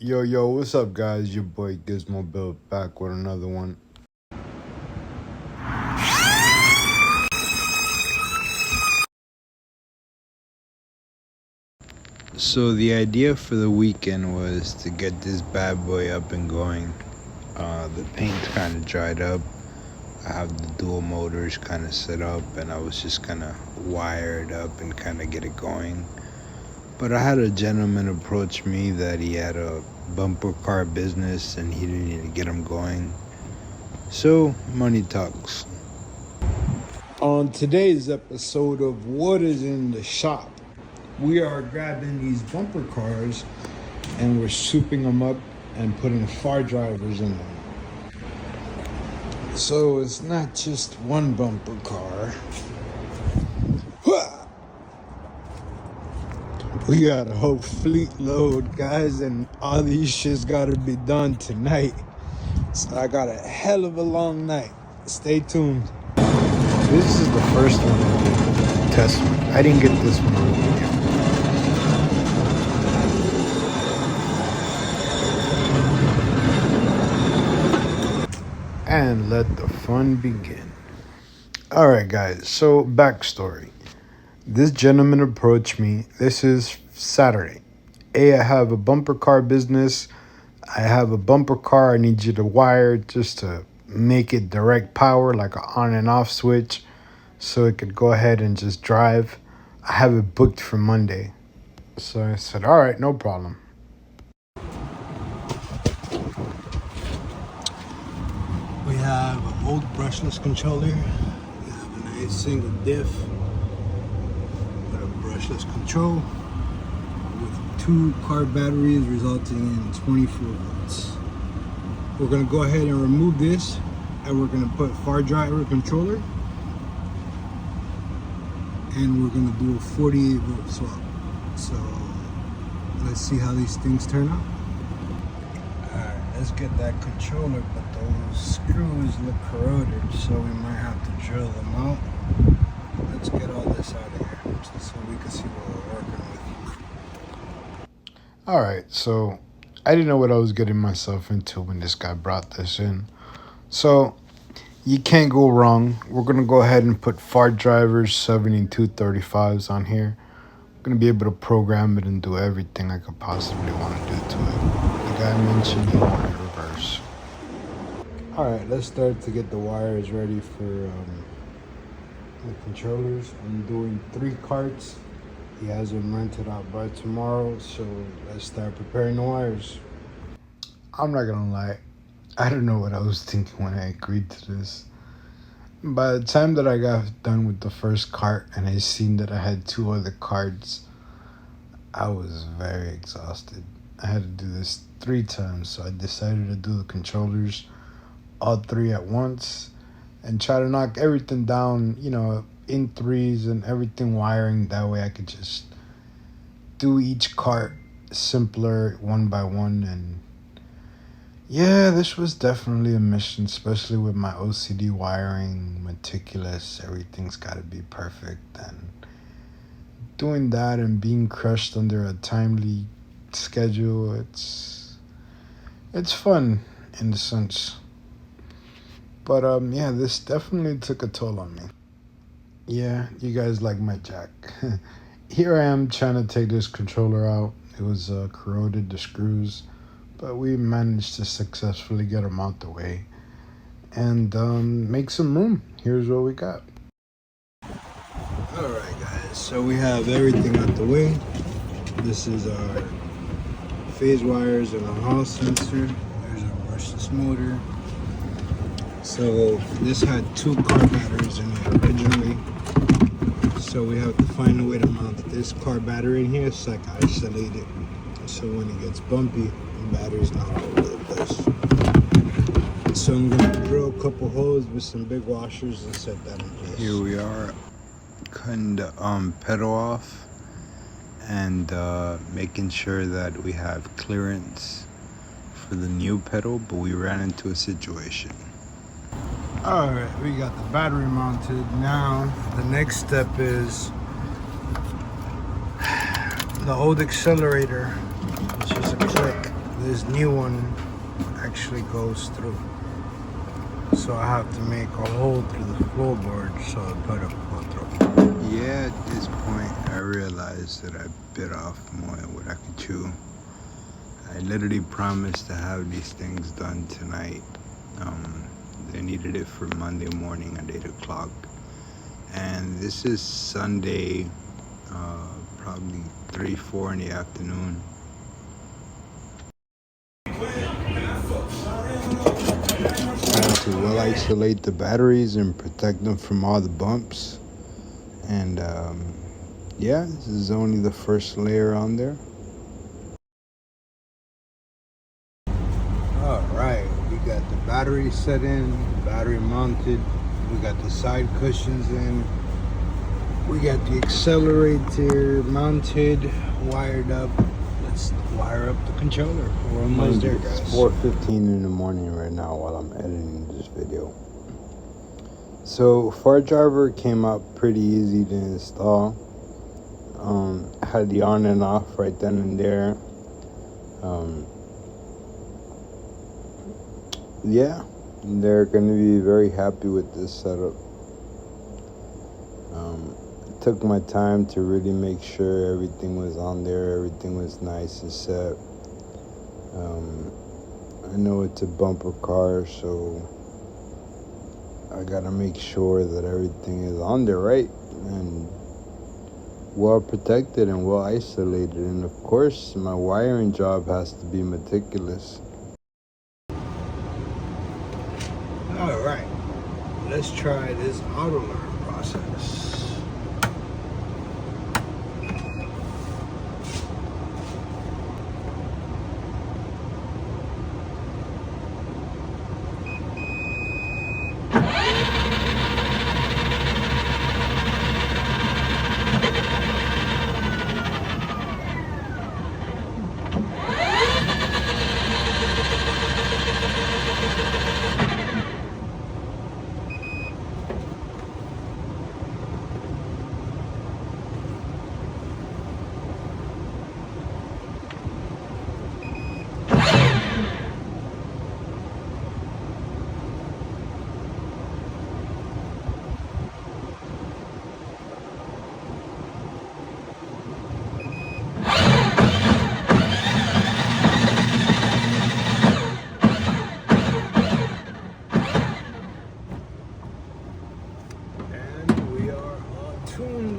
Yo, what's up, guys? Your boy Gizmobuilt back with another one. So the idea for the weekend was to get this bad boy up and going. The paint's kind of dried up. I have the dual motors kind of set up, and I was just gonna wire it up and kind of get it going. But I had a gentleman approach me that he had a bumper car business and he needed to get him going. So money talks. On today's episode of What Is in the Shop, we are grabbing these bumper cars and we're souping them up and putting FarDrivers in them. So it's not just one bumper car. We got a whole fleet load, guys, and all these shits gotta be done tonight. So I got a hell of a long night. Stay tuned. This is the first one I did, test one. I didn't get this one on video. And let the fun begin. Alright, guys, so backstory. This gentleman approached me. This is Saturday. Hey, I have a bumper car business. I have a bumper car I need you to wire just to make it direct power, like an on and off switch, so it could go ahead and just drive. I have it booked for Monday. So I said, all right, no problem. We have an old brushless controller. We have a nice single diff with a brushless control with 2 car batteries resulting in 24 volts. We're going to go ahead and remove this and we're going to put FarDriver controller and we're going to do a 48 volt swap. So let's see how these things turn out. Alright, let's get that controller, but those screws look corroded, so we might have to drill them out. Let's get all this out of here so we can see what we're working with. Alright, so I didn't know what I was getting myself into when this guy brought this in. So you can't go wrong. We're going to go ahead and put FarDriver 7235s on here. I'm going to be able to program it and do everything I could possibly want to do to it. The guy mentioned he wanted reverse. Alright, let's start to get the wires ready for the controllers. I'm doing 3 carts. He has them rented out by tomorrow, so let's start preparing the wires. I'm not gonna lie, I don't know what I was thinking when I agreed to this. By the time that I got done with the first cart and I seen that I had 2 other carts, I was very exhausted. I had to do this 3 times, so I decided to do the controllers all 3 at once and try to knock everything down, in 3s and everything wiring. That way I could just do each cart simpler one by one. And yeah, this was definitely a mission, especially with my OCD wiring, meticulous, everything's got to be perfect. And doing that and being crushed under a timely schedule, it's fun in a sense. But yeah, this definitely took a toll on me. Yeah, you guys like my jack. Here I am trying to take this controller out. It was corroded, the screws, but we managed to successfully get them out the way and make some room. Here's what we got. Alright, guys, so we have everything out the way. This is our phase wires and a Hall sensor. There's our brushless motor. So this had 2 car batteries in it originally. So we have to find a way to mount this car battery in here so I can isolate it. So when it gets bumpy, the battery's not all over the place. So I'm gonna drill a couple holes with some big washers and set that in place. Here we are, cutting the pedal off and making sure that we have clearance for the new pedal, but we ran into a situation. Alright, we got the battery mounted. Now the next step is the old accelerator, which is a click. this new one actually goes through. So I have to make a hole through the floorboard so the product will go through. Yeah, at this point I realized that I bit off more than what I could chew. I literally promised to have these things done tonight. They needed it for Monday morning at 8 o'clock. And this is Sunday, probably 3, 4 in the afternoon. Time to well isolate the batteries and protect them from all the bumps. And yeah, this is only the first layer on there. All right, we got the battery set in, battery mounted. We got the side cushions in. We got the accelerator mounted, wired up. Let's wire up the controller. We're almost there, guys. It's 4:15 in the morning right now while I'm editing this video. So FarDriver came out pretty easy to install. Had the on and off right then and there. Yeah, they're going to be very happy with this setup. I took my time to really make sure everything was on there, everything was nice and set. I know it's a bumper car, so I gotta make sure that everything is on there right and well protected and well isolated. And of course, my wiring job has to be meticulous. All right, let's try this auto learn process.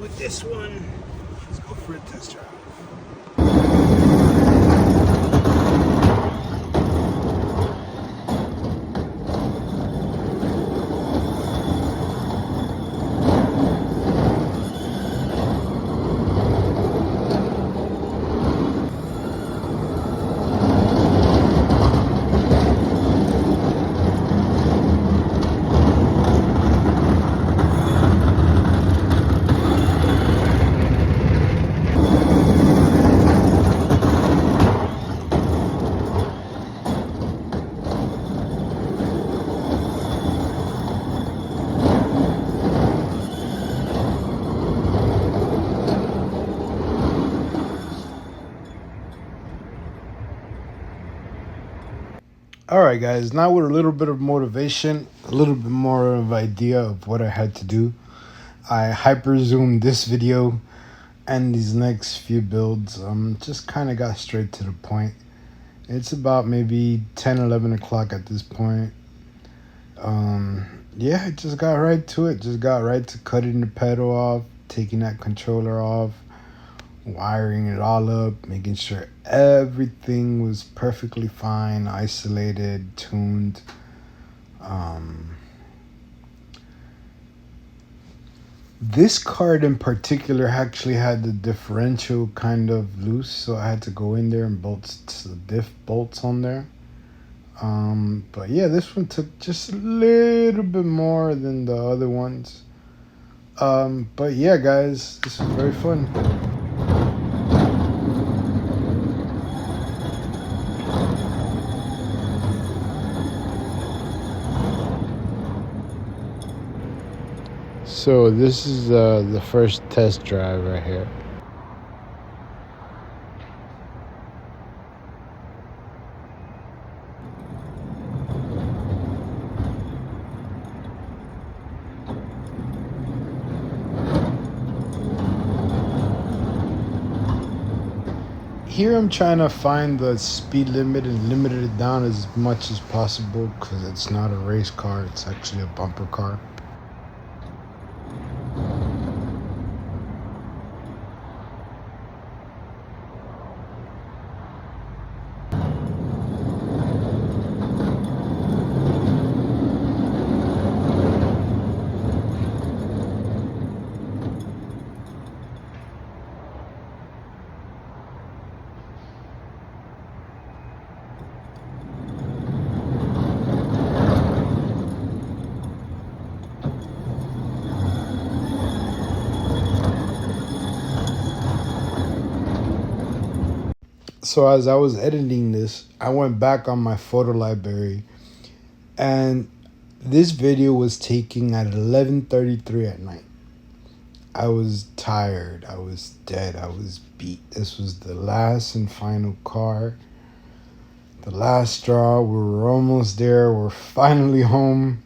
With this one, let's go for a test drive. All right, guys, now with a little bit of motivation, a little bit more of idea of what I had to do, I hyper zoomed this video and these next few builds. Just kind of got straight to the point. It's about maybe 10, 11 o'clock at this point. Yeah, I just got right to it. Just got right to cutting the pedal off, taking that controller off, wiring it all up, making sure everything was perfectly fine, isolated, tuned. This card in particular actually had the differential kind of loose, so I had to go in there and bolt the diff bolts on there. But yeah, this one took just a little bit more than the other ones. But yeah, guys, this was very fun. So this is the first test drive right here. Here I'm trying to find the speed limit and limit it down as much as possible because it's not a race car, it's actually a bumper car. So as I was editing this, I went back on my photo library, and this video was taken at 11:33 at night. I was tired, I was dead, I was beat. This was the last and final car, the last straw. We were almost there, we're finally home.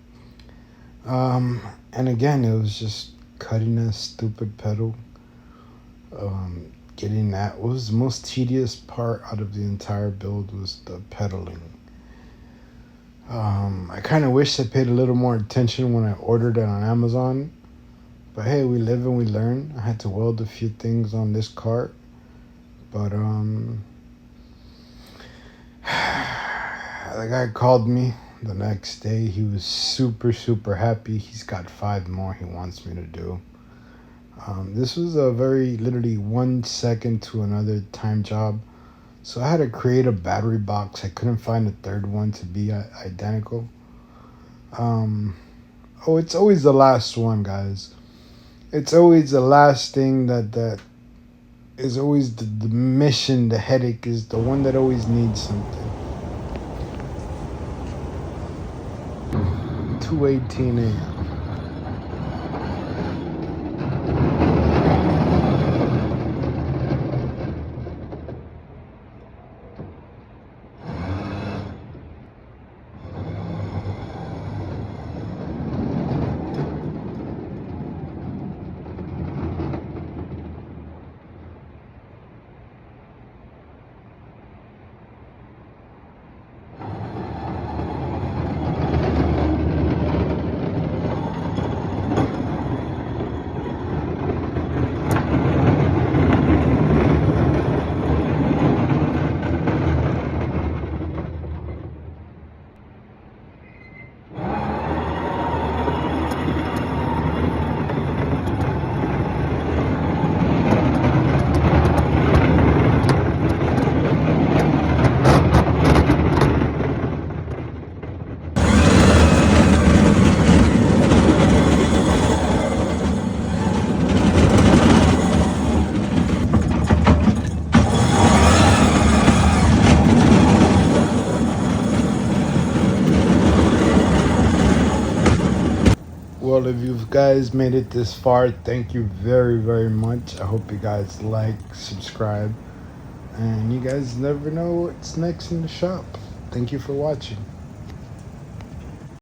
And again, it was just cutting a stupid pedal. Getting that was the most tedious part out of the entire build, was the pedaling. I kind of wish I paid a little more attention when I ordered it on Amazon, but hey, we live and we learn. I had to weld a few things on this cart, but the guy called me the next day. He was super happy. He's got 5 more he wants me to do. This was a very literally 1 second to another time job. So I had to create a battery box. I couldn't find a third one to be identical. It's always the last one, guys. It's always the last thing that is always the mission, the headache, is the one that always needs something. 2:18 a.m. Well, if you guys made it this far, thank you very much. I hope you guys like, subscribe, and you guys never know what's next in the shop. Thank you for watching.